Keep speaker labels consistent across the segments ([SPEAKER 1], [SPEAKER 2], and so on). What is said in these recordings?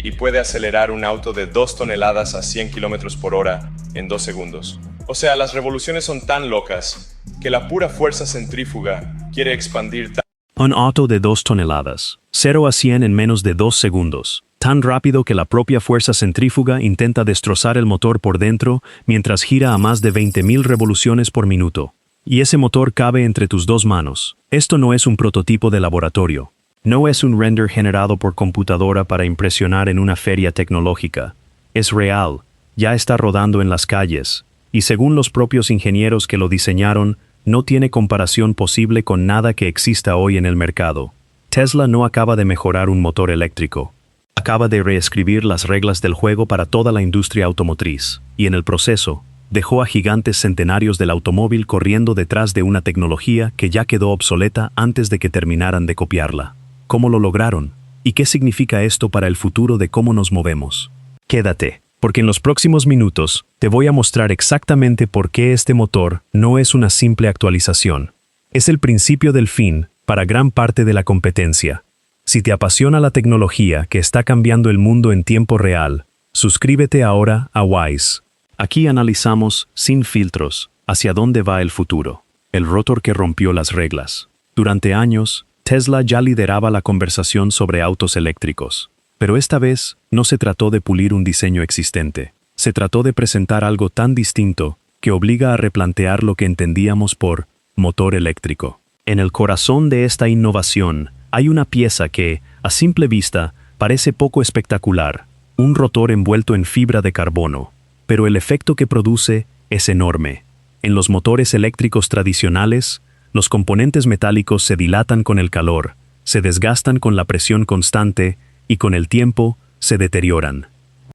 [SPEAKER 1] y puede acelerar un auto de 2 toneladas a 100 kilómetros por hora en 2 segundos. O sea, las revoluciones son tan locas que la pura fuerza centrífuga quiere expandir
[SPEAKER 2] Un auto de 2 toneladas, 0 a 100 en menos de 2 segundos, tan rápido que la propia fuerza centrífuga intenta destrozar el motor por dentro mientras gira a más de 20.000 revoluciones por minuto. Y ese motor cabe entre tus dos manos. Esto no es un prototipo de laboratorio. No es un render generado por computadora para impresionar en una feria tecnológica. Es real, ya está rodando en las calles, y según los propios ingenieros que lo diseñaron, no tiene comparación posible con nada que exista hoy en el mercado. Tesla no acaba de mejorar un motor eléctrico. Acaba de reescribir las reglas del juego para toda la industria automotriz, y en el proceso, dejó a gigantes centenarios del automóvil corriendo detrás de una tecnología que ya quedó obsoleta antes de que terminaran de copiarla. ¿Cómo lo lograron? ¿Y qué significa esto para el futuro de cómo nos movemos? Quédate, porque en los próximos minutos te voy a mostrar exactamente por qué este motor no es una simple actualización. Es el principio del fin para gran parte de la competencia. Si te apasiona la tecnología que está cambiando el mundo en tiempo real, suscríbete ahora a Wise. Aquí analizamos, sin filtros, hacia dónde va el futuro. El rotor que rompió las reglas. Durante años, Tesla ya lideraba la conversación sobre autos eléctricos. Pero esta vez no se trató de pulir un diseño existente. Se trató de presentar algo tan distinto que obliga a replantear lo que entendíamos por motor eléctrico. En el corazón de esta innovación hay una pieza que, a simple vista, parece poco espectacular, un rotor envuelto en fibra de carbono. Pero el efecto que produce es enorme. En los motores eléctricos tradicionales, los componentes metálicos se dilatan con el calor, se desgastan con la presión constante y con el tiempo se deterioran.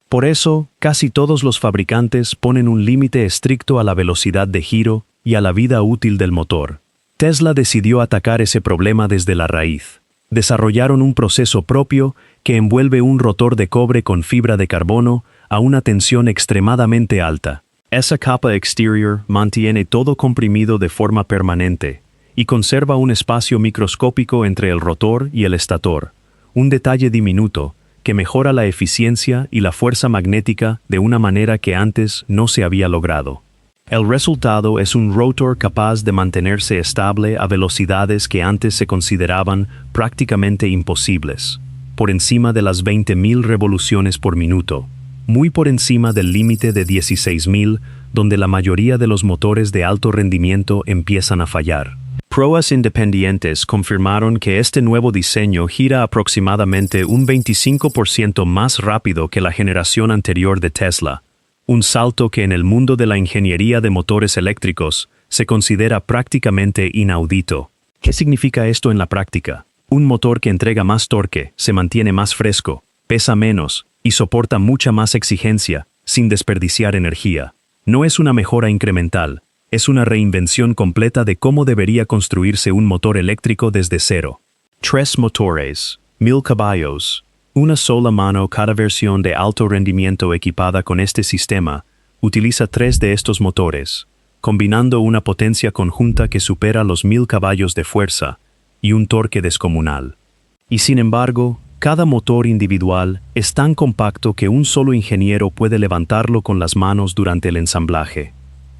[SPEAKER 2] Por eso, casi todos los fabricantes ponen un límite estricto a la velocidad de giro y a la vida útil del motor. Tesla decidió atacar ese problema desde la raíz. Desarrollaron un proceso propio que envuelve un rotor de cobre con fibra de carbono a una tensión extremadamente alta. Esa capa exterior mantiene todo comprimido de forma permanente y conserva un espacio microscópico entre el rotor y el estator, un detalle diminuto que mejora la eficiencia y la fuerza magnética de una manera que antes no se había logrado. El resultado es un rotor capaz de mantenerse estable a velocidades que antes se consideraban prácticamente imposibles, por encima de las 20.000 revoluciones por minuto, muy por encima del límite de 16.000, donde la mayoría de los motores de alto rendimiento empiezan a fallar. Pruebas independientes confirmaron que este nuevo diseño gira aproximadamente un 25% más rápido que la generación anterior de Tesla, un salto que en el mundo de la ingeniería de motores eléctricos se considera prácticamente inaudito. ¿Qué significa esto en la práctica? Un motor que entrega más torque, se mantiene más fresco, pesa menos y soporta mucha más exigencia, sin desperdiciar energía. No es una mejora incremental, es una reinvención completa de cómo debería construirse un motor eléctrico desde cero. 3 motores, 1000 caballos. Una sola mano. Cada versión de alto rendimiento equipada con este sistema utiliza 3 de estos motores, combinando una potencia conjunta que supera los 1000 caballos de fuerza y un torque descomunal. Y sin embargo, cada motor individual es tan compacto que un solo ingeniero puede levantarlo con las manos durante el ensamblaje.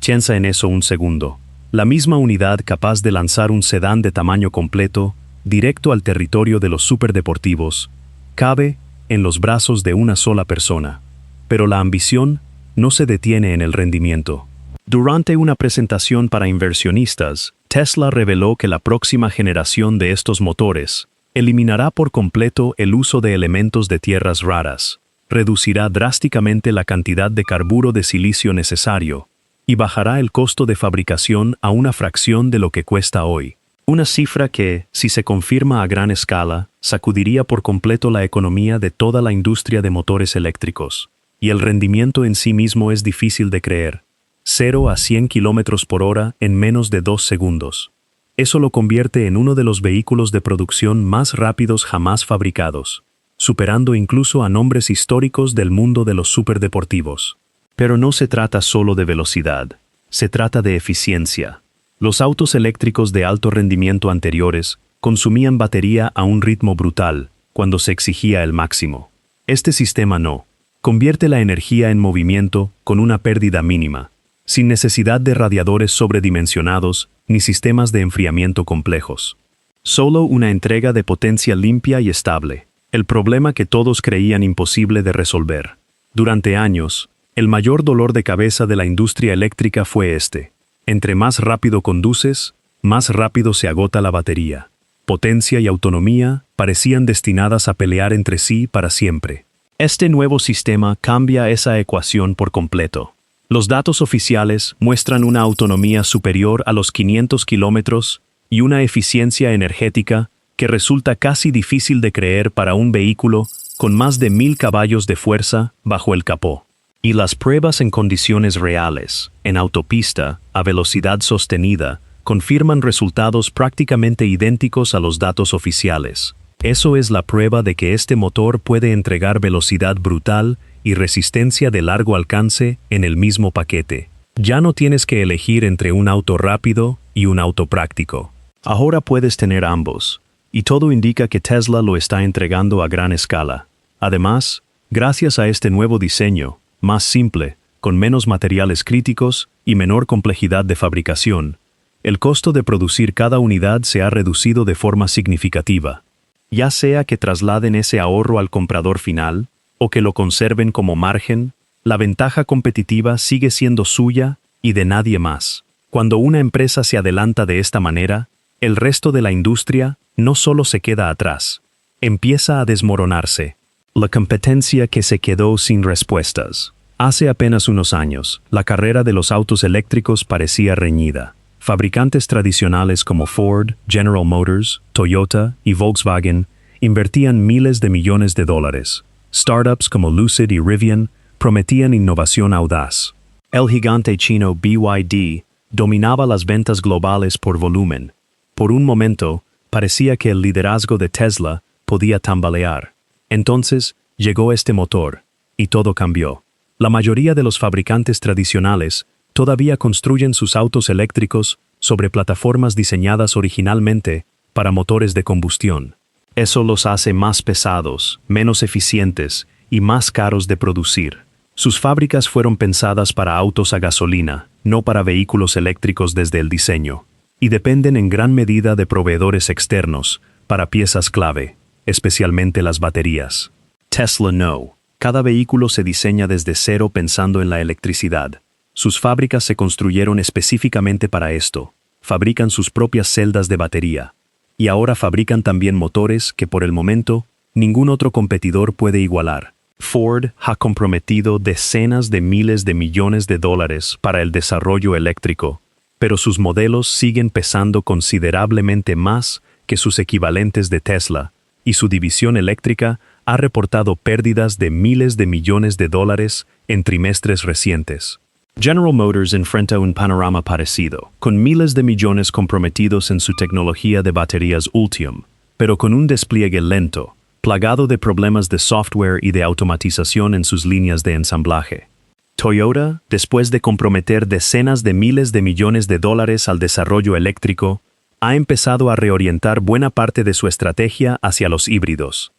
[SPEAKER 2] Piensa en eso un segundo. La misma unidad capaz de lanzar un sedán de tamaño completo, directo al territorio de los superdeportivos, cabe en los brazos de una sola persona. Pero la ambición no se detiene en el rendimiento. Durante una presentación para inversionistas, Tesla reveló que la próxima generación de estos motores eliminará por completo el uso de elementos de tierras raras, reducirá drásticamente la cantidad de carburo de silicio necesario y bajará el costo de fabricación a una fracción de lo que cuesta hoy. Una cifra que, si se confirma a gran escala, sacudiría por completo la economía de toda la industria de motores eléctricos. Y el rendimiento en sí mismo es difícil de creer. 0 a 100 km por hora en menos de 2 segundos. Eso lo convierte en uno de los vehículos de producción más rápidos jamás fabricados, superando incluso a nombres históricos del mundo de los superdeportivos. Pero no se trata solo de velocidad, se trata de eficiencia. Los autos eléctricos de alto rendimiento anteriores consumían batería a un ritmo brutal cuando se exigía el máximo. Este sistema no. Convierte la energía en movimiento con una pérdida mínima, sin necesidad de radiadores sobredimensionados ni sistemas de enfriamiento complejos. Solo una entrega de potencia limpia y estable, el problema que todos creían imposible de resolver. Durante años, el mayor dolor de cabeza de la industria eléctrica fue este. Entre más rápido conduces, más rápido se agota la batería. Potencia y autonomía parecían destinadas a pelear entre sí para siempre. Este nuevo sistema cambia esa ecuación por completo. Los datos oficiales muestran una autonomía superior a los 500 kilómetros y una eficiencia energética que resulta casi difícil de creer para un vehículo con más de 1000 caballos de fuerza bajo el capó. Y las pruebas en condiciones reales, en autopista, a velocidad sostenida, confirman resultados prácticamente idénticos a los datos oficiales. Eso es la prueba de que este motor puede entregar velocidad brutal y resistencia de largo alcance en el mismo paquete. Ya no tienes que elegir entre un auto rápido y un auto práctico. Ahora puedes tener ambos, y todo indica que Tesla lo está entregando a gran escala. Además, gracias a este nuevo diseño, más simple, con menos materiales críticos y menor complejidad de fabricación, el costo de producir cada unidad se ha reducido de forma significativa. Ya sea que trasladen ese ahorro al comprador final, o que lo conserven como margen, la ventaja competitiva sigue siendo suya y de nadie más. Cuando una empresa se adelanta de esta manera, el resto de la industria no solo se queda atrás, empieza a desmoronarse. La competencia que se quedó sin respuestas. Hace apenas unos años, la carrera de los autos eléctricos parecía reñida. Fabricantes tradicionales como Ford, General Motors, Toyota y Volkswagen invertían miles de millones de dólares. Startups como Lucid y Rivian prometían innovación audaz. El gigante chino BYD dominaba las ventas globales por volumen. Por un momento, parecía que el liderazgo de Tesla podía tambalear. Entonces, llegó este motor, y todo cambió. La mayoría de los fabricantes tradicionales todavía construyen sus autos eléctricos sobre plataformas diseñadas originalmente para motores de combustión. Eso los hace más pesados, menos eficientes y más caros de producir. Sus fábricas fueron pensadas para autos a gasolina, no para vehículos eléctricos desde el diseño, y dependen en gran medida de proveedores externos para piezas clave, especialmente las baterías. Tesla no. Cada vehículo se diseña desde cero pensando en la electricidad. Sus fábricas se construyeron específicamente para esto. Fabrican sus propias celdas de batería. Y ahora fabrican también motores que por el momento ningún otro competidor puede igualar. Ford ha comprometido decenas de miles de millones de dólares para el desarrollo eléctrico, pero sus modelos siguen pesando considerablemente más que sus equivalentes de Tesla, y su división eléctrica ha reportado pérdidas de miles de millones de dólares en trimestres recientes. General Motors enfrenta un panorama parecido, con miles de millones comprometidos en su tecnología de baterías Ultium, pero con un despliegue lento, plagado de problemas de software y de automatización en sus líneas de ensamblaje. Toyota, después de comprometer decenas de miles de millones de dólares al desarrollo eléctrico, ha empezado a reorientar buena parte de su estrategia hacia los híbridos,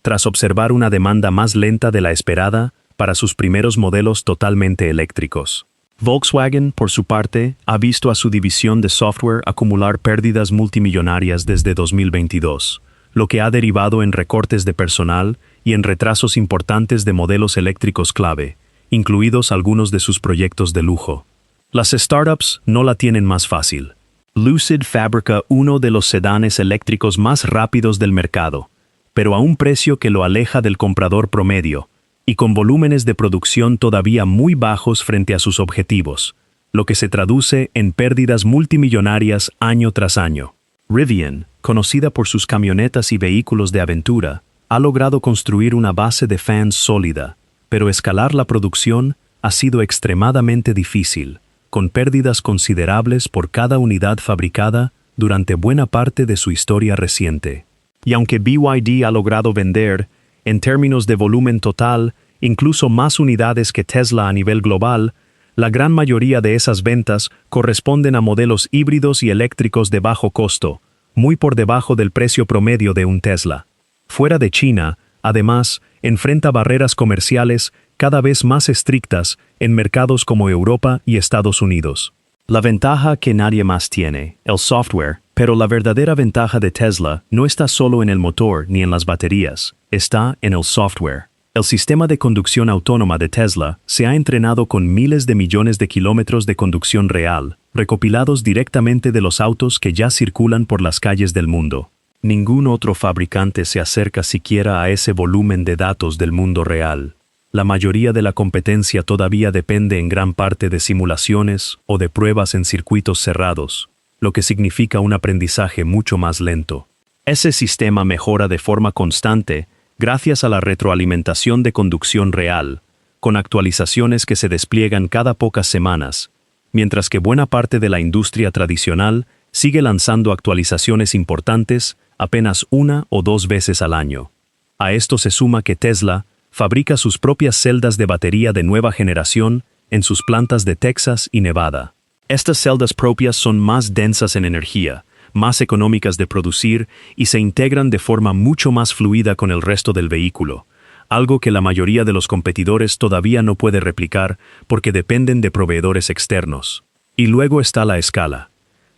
[SPEAKER 2] tras observar una demanda más lenta de la esperada para sus primeros modelos totalmente eléctricos. Volkswagen, por su parte, ha visto a su división de software acumular pérdidas multimillonarias desde 2022, lo que ha derivado en recortes de personal y en retrasos importantes de modelos eléctricos clave, incluidos algunos de sus proyectos de lujo. Las startups no la tienen más fácil. Lucid fabrica uno de los sedanes eléctricos más rápidos del mercado, pero a un precio que lo aleja del comprador promedio, y con volúmenes de producción todavía muy bajos frente a sus objetivos, lo que se traduce en pérdidas multimillonarias año tras año. Rivian, conocida por sus camionetas y vehículos de aventura, ha logrado construir una base de fans sólida, pero escalar la producción ha sido extremadamente difícil, con pérdidas considerables por cada unidad fabricada durante buena parte de su historia reciente. Y aunque BYD ha logrado vender, en términos de volumen total, incluso más unidades que Tesla a nivel global, la gran mayoría de esas ventas corresponden a modelos híbridos y eléctricos de bajo costo, muy por debajo del precio promedio de un Tesla. Fuera de China, además, enfrenta barreras comerciales cada vez más estrictas en mercados como Europa y Estados Unidos. La ventaja que nadie más tiene, el software, pero la verdadera ventaja de Tesla no está solo en el motor ni en las baterías, está en el software. El sistema de conducción autónoma de Tesla se ha entrenado con miles de millones de kilómetros de conducción real, recopilados directamente de los autos que ya circulan por las calles del mundo. Ningún otro fabricante se acerca siquiera a ese volumen de datos del mundo real. La mayoría de la competencia todavía depende en gran parte de simulaciones o de pruebas en circuitos cerrados, lo que significa un aprendizaje mucho más lento. Ese sistema mejora de forma constante gracias a la retroalimentación de conducción real, con actualizaciones que se despliegan cada pocas semanas, mientras que buena parte de la industria tradicional sigue lanzando actualizaciones importantes apenas 1 o 2 veces al año. A esto se suma que Tesla fabrica sus propias celdas de batería de nueva generación en sus plantas de Texas y Nevada. Estas celdas propias son más densas en energía, más económicas de producir y se integran de forma mucho más fluida con el resto del vehículo, algo que la mayoría de los competidores todavía no puede replicar porque dependen de proveedores externos. Y luego está la escala.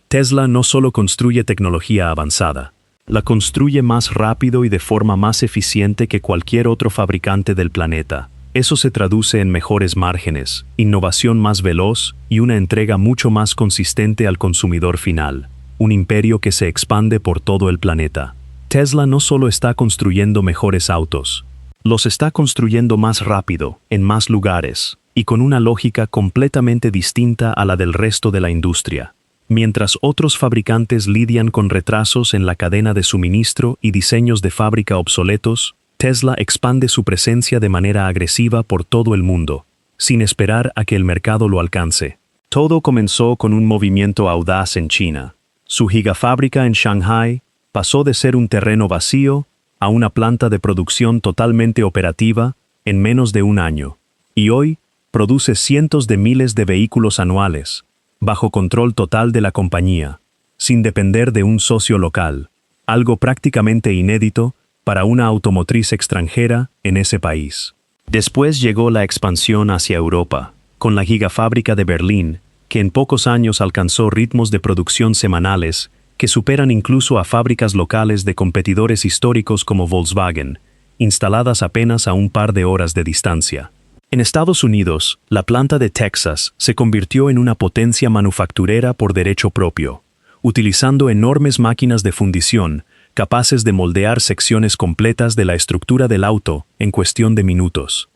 [SPEAKER 2] Tesla no solo construye tecnología avanzada, la construye más rápido y de forma más eficiente que cualquier otro fabricante del planeta. Eso se traduce en mejores márgenes, innovación más veloz y una entrega mucho más consistente al consumidor final. Un imperio que se expande por todo el planeta. Tesla no solo está construyendo mejores autos, los está construyendo más rápido, en más lugares, y con una lógica completamente distinta a la del resto de la industria. Mientras otros fabricantes lidian con retrasos en la cadena de suministro y diseños de fábrica obsoletos, Tesla expande su presencia de manera agresiva por todo el mundo, sin esperar a que el mercado lo alcance. Todo comenzó con un movimiento audaz en China. Su gigafábrica en Shanghai pasó de ser un terreno vacío a una planta de producción totalmente operativa en menos de un año. Y hoy produce cientos de miles de vehículos anuales, bajo control total de la compañía, sin depender de un socio local, algo prácticamente inédito para una automotriz extranjera en ese país. Después llegó la expansión hacia Europa, con la gigafábrica de Berlín, que en pocos años alcanzó ritmos de producción semanales que superan incluso a fábricas locales de competidores históricos como Volkswagen, instaladas apenas a un par de horas de distancia. En Estados Unidos, la planta de Texas se convirtió en una potencia manufacturera por derecho propio, utilizando enormes máquinas de fundición capaces de moldear secciones completas de la estructura del auto en cuestión de minutos.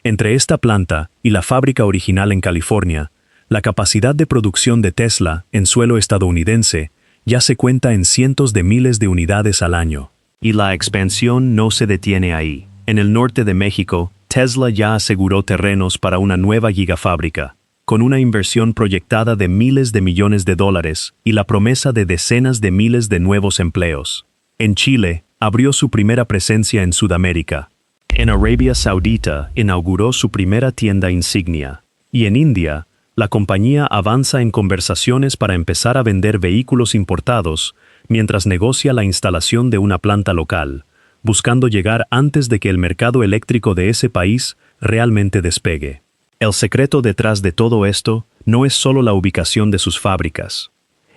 [SPEAKER 2] Entre esta planta y la fábrica original en California, la capacidad de producción de Tesla en suelo estadounidense ya se cuenta en cientos de miles de unidades al año. Y la expansión no se detiene ahí. En el norte de México, Tesla ya aseguró terrenos para una nueva gigafábrica, con una inversión proyectada de miles de millones de dólares y la promesa de decenas de miles de nuevos empleos. En Chile, abrió su primera presencia en Sudamérica. En Arabia Saudita, inauguró su primera tienda insignia. Y en India, la compañía avanza en conversaciones para empezar a vender vehículos importados mientras negocia la instalación de una planta local, buscando llegar antes de que el mercado eléctrico de ese país realmente despegue. El secreto detrás de todo esto no es solo la ubicación de sus fábricas,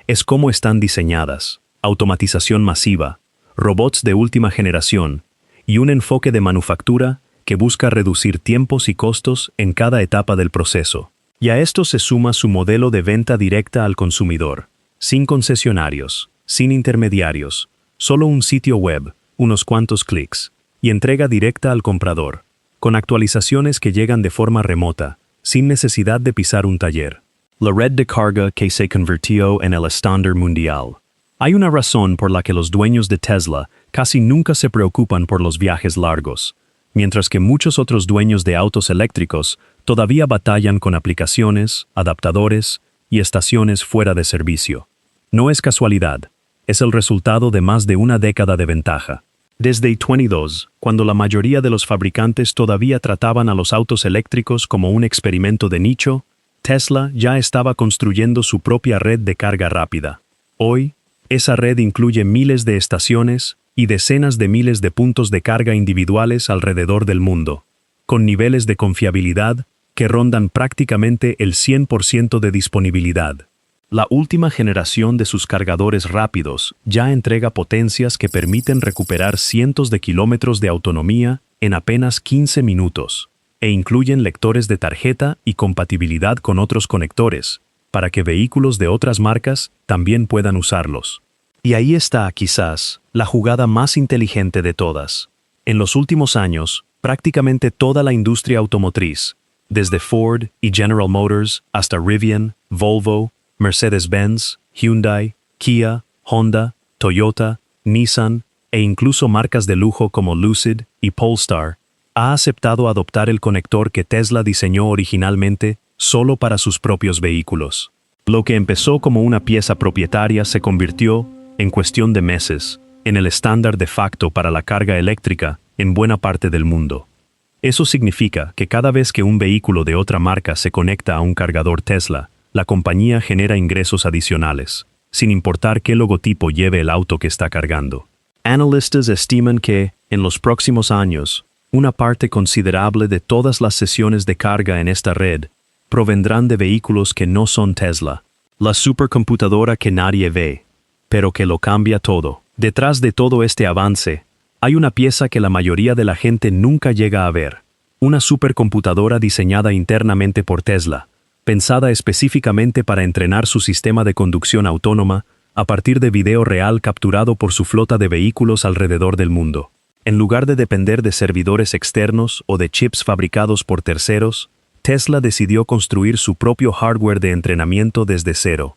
[SPEAKER 2] es cómo están diseñadas, automatización masiva, robots de última generación y un enfoque de manufactura que busca reducir tiempos y costos en cada etapa del proceso. Y a esto se suma su modelo de venta directa al consumidor, sin concesionarios, sin intermediarios, solo un sitio web, unos cuantos clics, y entrega directa al comprador, con actualizaciones que llegan de forma remota, sin necesidad de pisar un taller. La red de carga que se convirtió en el estándar mundial. Hay una razón por la que los dueños de Tesla casi nunca se preocupan por los viajes largos, mientras que muchos otros dueños de autos eléctricos todavía batallan con aplicaciones, adaptadores y estaciones fuera de servicio. No es casualidad, es el resultado de más de una década de ventaja. Desde 2022, cuando la mayoría de los fabricantes todavía trataban a los autos eléctricos como un experimento de nicho, Tesla ya estaba construyendo su propia red de carga rápida. Hoy, esa red incluye miles de estaciones y decenas de miles de puntos de carga individuales alrededor del mundo, con niveles de confiabilidad que rondan prácticamente el 100% de disponibilidad. La última generación de sus cargadores rápidos ya entrega potencias que permiten recuperar cientos de kilómetros de autonomía en apenas 15 minutos, e incluyen lectores de tarjeta y compatibilidad con otros conectores, para que vehículos de otras marcas también puedan usarlos. Y ahí está, quizás, la jugada más inteligente de todas. En los últimos años, prácticamente toda la industria automotriz, desde Ford y General Motors hasta Rivian, Volvo, Mercedes-Benz, Hyundai, Kia, Honda, Toyota, Nissan e incluso marcas de lujo como Lucid y Polestar, ha aceptado adoptar el conector que Tesla diseñó originalmente solo para sus propios vehículos. Lo que empezó como una pieza propietaria se convirtió, en cuestión de meses, en el estándar de facto para la carga eléctrica en buena parte del mundo. Eso significa que cada vez que un vehículo de otra marca se conecta a un cargador Tesla, la compañía genera ingresos adicionales, sin importar qué logotipo lleve el auto que está cargando. Analistas estiman que, en los próximos años, una parte considerable de todas las sesiones de carga en esta red provendrán de vehículos que no son Tesla, la supercomputadora que nadie ve, pero que lo cambia todo. Detrás de todo este avance, hay una pieza que la mayoría de la gente nunca llega a ver, una supercomputadora diseñada internamente por Tesla, pensada específicamente para entrenar su sistema de conducción autónoma a partir de video real capturado por su flota de vehículos alrededor del mundo. En lugar de depender de servidores externos o de chips fabricados por terceros, Tesla decidió construir su propio hardware de entrenamiento desde cero.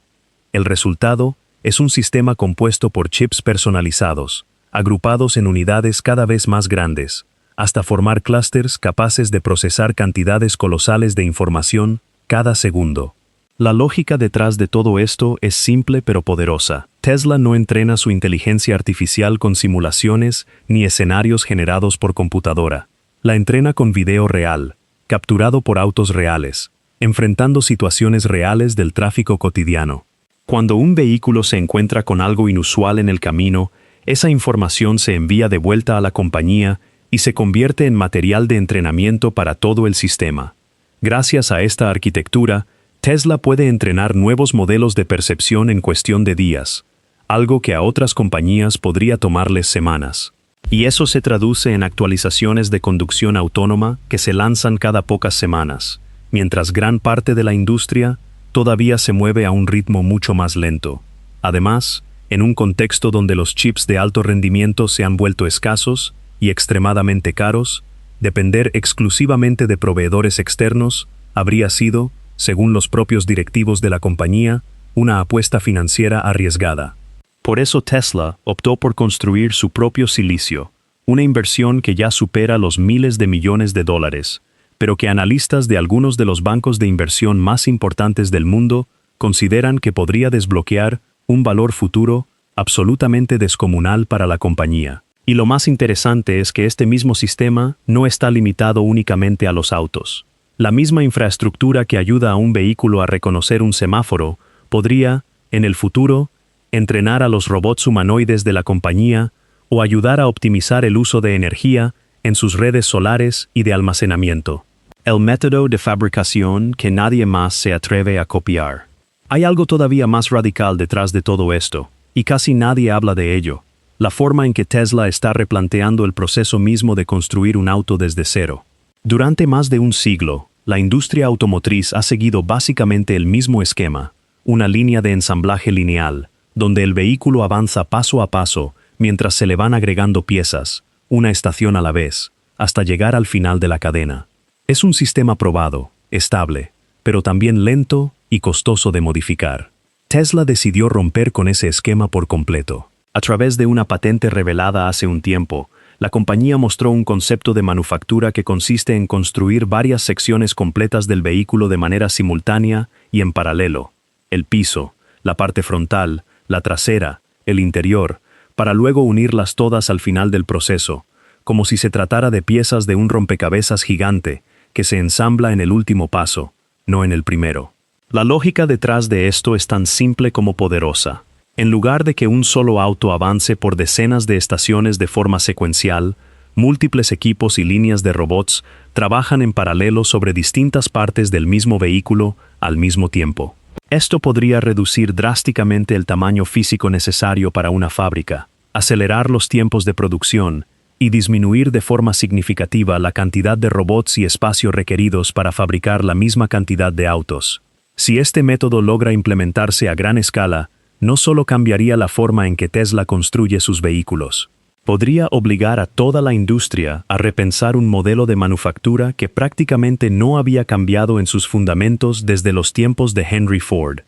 [SPEAKER 2] El resultado es un sistema compuesto por chips personalizados, agrupados en unidades cada vez más grandes, hasta formar clústeres capaces de procesar cantidades colosales de información cada segundo. La lógica detrás de todo esto es simple pero poderosa. Tesla no entrena su inteligencia artificial con simulaciones ni escenarios generados por computadora. La entrena con video real, capturado por autos reales, enfrentando situaciones reales del tráfico cotidiano. Cuando un vehículo se encuentra con algo inusual en el camino, esa información se envía de vuelta a la compañía y se convierte en material de entrenamiento para todo el sistema. Gracias a esta arquitectura, Tesla puede entrenar nuevos modelos de percepción en cuestión de días, algo que a otras compañías podría tomarles semanas. Y eso se traduce en actualizaciones de conducción autónoma que se lanzan cada pocas semanas, mientras gran parte de la industria todavía se mueve a un ritmo mucho más lento. Además, en un contexto donde los chips de alto rendimiento se han vuelto escasos y extremadamente caros, depender exclusivamente de proveedores externos habría sido, según los propios directivos de la compañía, una apuesta financiera arriesgada. Por eso Tesla optó por construir su propio silicio, una inversión que ya supera los miles de millones de dólares, pero que analistas de algunos de los bancos de inversión más importantes del mundo consideran que podría desbloquear un valor futuro absolutamente descomunal para la compañía. Y lo más interesante es que este mismo sistema no está limitado únicamente a los autos. La misma infraestructura que ayuda a un vehículo a reconocer un semáforo podría, en el futuro, entrenar a los robots humanoides de la compañía o ayudar a optimizar el uso de energía en sus redes solares y de almacenamiento. El método de fabricación que nadie más se atreve a copiar. Hay algo todavía más radical detrás de todo esto, y casi nadie habla de ello. La forma en que Tesla está replanteando el proceso mismo de construir un auto desde cero. Durante más de un siglo, la industria automotriz ha seguido básicamente el mismo esquema, una línea de ensamblaje lineal, donde el vehículo avanza paso a paso mientras se le van agregando piezas, una estación a la vez, hasta llegar al final de la cadena. Es un sistema probado, estable, pero también lento y costoso de modificar. Tesla decidió romper con ese esquema por completo. A través de una patente revelada hace un tiempo, la compañía mostró un concepto de manufactura que consiste en construir varias secciones completas del vehículo de manera simultánea y en paralelo. El piso, la parte frontal, la trasera, el interior, para luego unirlas todas al final del proceso, como si se tratara de piezas de un rompecabezas gigante que se ensambla en el último paso, no en el primero. La lógica detrás de esto es tan simple como poderosa. En lugar de que un solo auto avance por decenas de estaciones de forma secuencial, múltiples equipos y líneas de robots trabajan en paralelo sobre distintas partes del mismo vehículo al mismo tiempo. Esto podría reducir drásticamente el tamaño físico necesario para una fábrica, acelerar los tiempos de producción y disminuir de forma significativa la cantidad de robots y espacio requeridos para fabricar la misma cantidad de autos. Si este método logra implementarse a gran escala, no solo cambiaría la forma en que Tesla construye sus vehículos, podría obligar a toda la industria a repensar un modelo de manufactura que prácticamente no había cambiado en sus fundamentos desde los tiempos de Henry Ford,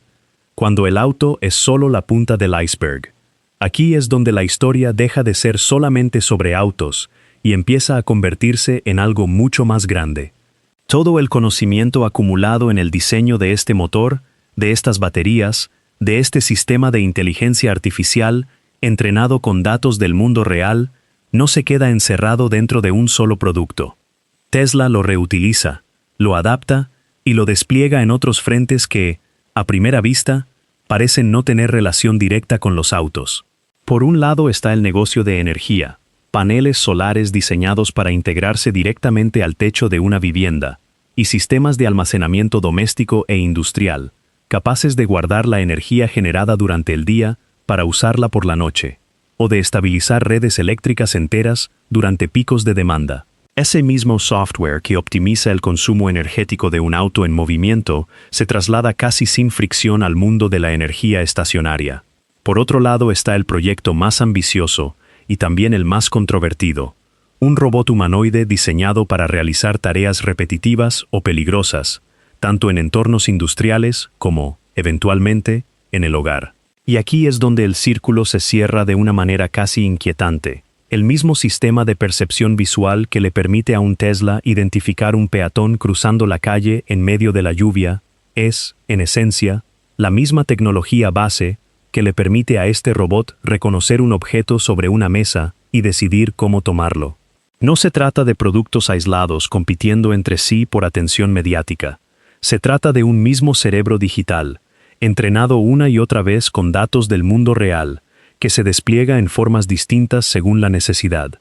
[SPEAKER 2] cuando el auto es solo la punta del iceberg. Aquí es donde la historia deja de ser solamente sobre autos y empieza a convertirse en algo mucho más grande. Todo el conocimiento acumulado en el diseño de este motor, de estas baterías, de este sistema de inteligencia artificial, entrenado con datos del mundo real, no se queda encerrado dentro de un solo producto. Tesla lo reutiliza, lo adapta y lo despliega en otros frentes que, a primera vista, parecen no tener relación directa con los autos. Por un lado está el negocio de energía, paneles solares diseñados para integrarse directamente al techo de una vivienda, y sistemas de almacenamiento doméstico e industrial, capaces de guardar la energía generada durante el día para usarla por la noche, o de estabilizar redes eléctricas enteras durante picos de demanda. Ese mismo software que optimiza el consumo energético de un auto en movimiento se traslada casi sin fricción al mundo de la energía estacionaria. Por otro lado está el proyecto más ambicioso y también el más controvertido, un robot humanoide diseñado para realizar tareas repetitivas o peligrosas, tanto en entornos industriales como, eventualmente, en el hogar. Y aquí es donde el círculo se cierra de una manera casi inquietante. El mismo sistema de percepción visual que le permite a un Tesla identificar un peatón cruzando la calle en medio de la lluvia es, en esencia, la misma tecnología base que le permite a este robot reconocer un objeto sobre una mesa y decidir cómo tomarlo. No se trata de productos aislados compitiendo entre sí por atención mediática. Se trata de un mismo cerebro digital, entrenado una y otra vez con datos del mundo real, que se despliega en formas distintas según la necesidad,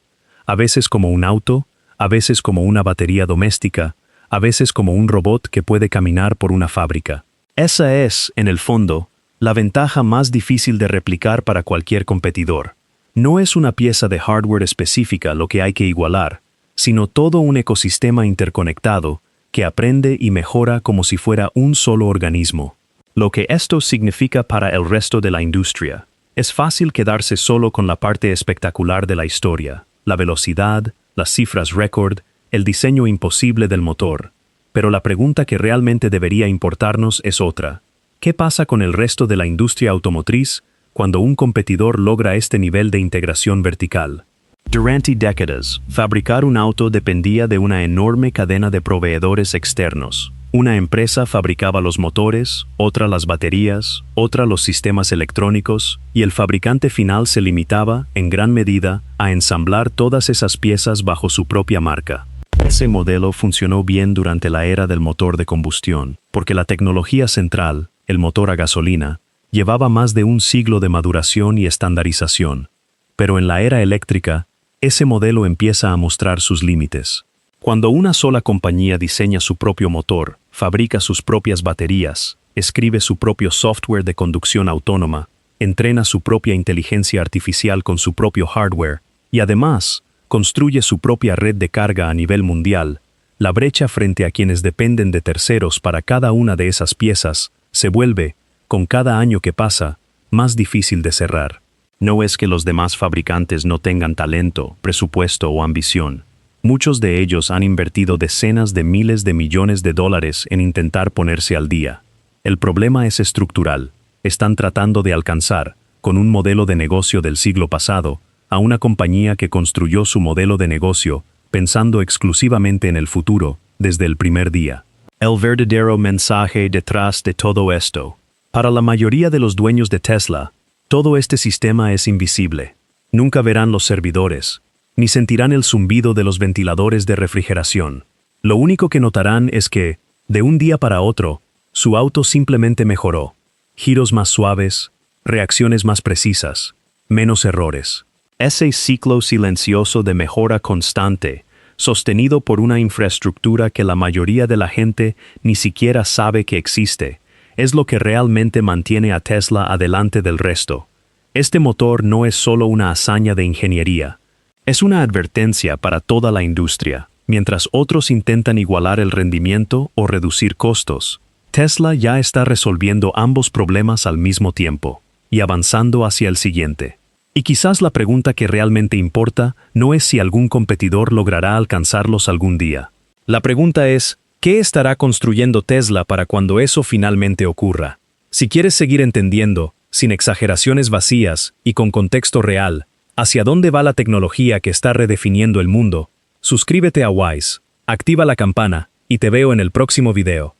[SPEAKER 2] a veces como un auto, a veces como una batería doméstica, a veces como un robot que puede caminar por una fábrica. Esa es, en el fondo, la ventaja más difícil de replicar para cualquier competidor. No es una pieza de hardware específica lo que hay que igualar, sino todo un ecosistema interconectado que aprende y mejora como si fuera un solo organismo. Lo que esto significa para el resto de la industria. Es fácil quedarse solo con la parte espectacular de la historia, la velocidad, las cifras récord, el diseño imposible del motor. Pero la pregunta que realmente debería importarnos es otra. ¿Qué pasa con el resto de la industria automotriz cuando un competidor logra este nivel de integración vertical? Durante décadas, fabricar un auto dependía de una enorme cadena de proveedores externos. Una empresa fabricaba los motores, otra las baterías, otra los sistemas electrónicos, y el fabricante final se limitaba, en gran medida, a ensamblar todas esas piezas bajo su propia marca. Ese modelo funcionó bien durante la era del motor de combustión, porque la tecnología central, el motor a gasolina, llevaba más de un siglo de maduración y estandarización. Pero en la era eléctrica, ese modelo empieza a mostrar sus límites. Cuando una sola compañía diseña su propio motor, fabrica sus propias baterías, escribe su propio software de conducción autónoma, entrena su propia inteligencia artificial con su propio hardware, y además, construye su propia red de carga a nivel mundial, la brecha frente a quienes dependen de terceros para cada una de esas piezas se vuelve, con cada año que pasa, más difícil de cerrar. No es que los demás fabricantes no tengan talento, presupuesto o ambición. Muchos de ellos han invertido decenas de miles de millones de dólares en intentar ponerse al día. El problema es estructural. Están tratando de alcanzar, con un modelo de negocio del siglo pasado, a una compañía que construyó su modelo de negocio pensando exclusivamente en el futuro, desde el primer día. El verdadero mensaje detrás de todo esto. Para la mayoría de los dueños de Tesla, todo este sistema es invisible. Nunca verán los servidores, ni sentirán el zumbido de los ventiladores de refrigeración. Lo único que notarán es que, de un día para otro, su auto simplemente mejoró. Giros más suaves, reacciones más precisas, menos errores. Ese ciclo silencioso de mejora constante, sostenido por una infraestructura que la mayoría de la gente ni siquiera sabe que existe, es lo que realmente mantiene a Tesla adelante del resto. Este motor no es solo una hazaña de ingeniería, es una advertencia para toda la industria. Mientras otros intentan igualar el rendimiento o reducir costos, Tesla ya está resolviendo ambos problemas al mismo tiempo y avanzando hacia el siguiente. Y quizás la pregunta que realmente importa no es si algún competidor logrará alcanzarlos algún día. La pregunta es, ¿qué estará construyendo Tesla para cuando eso finalmente ocurra? Si quieres seguir entendiendo, sin exageraciones vacías y con contexto real, hacia dónde va la tecnología que está redefiniendo el mundo, suscríbete a Wise, activa la campana y te veo en el próximo video.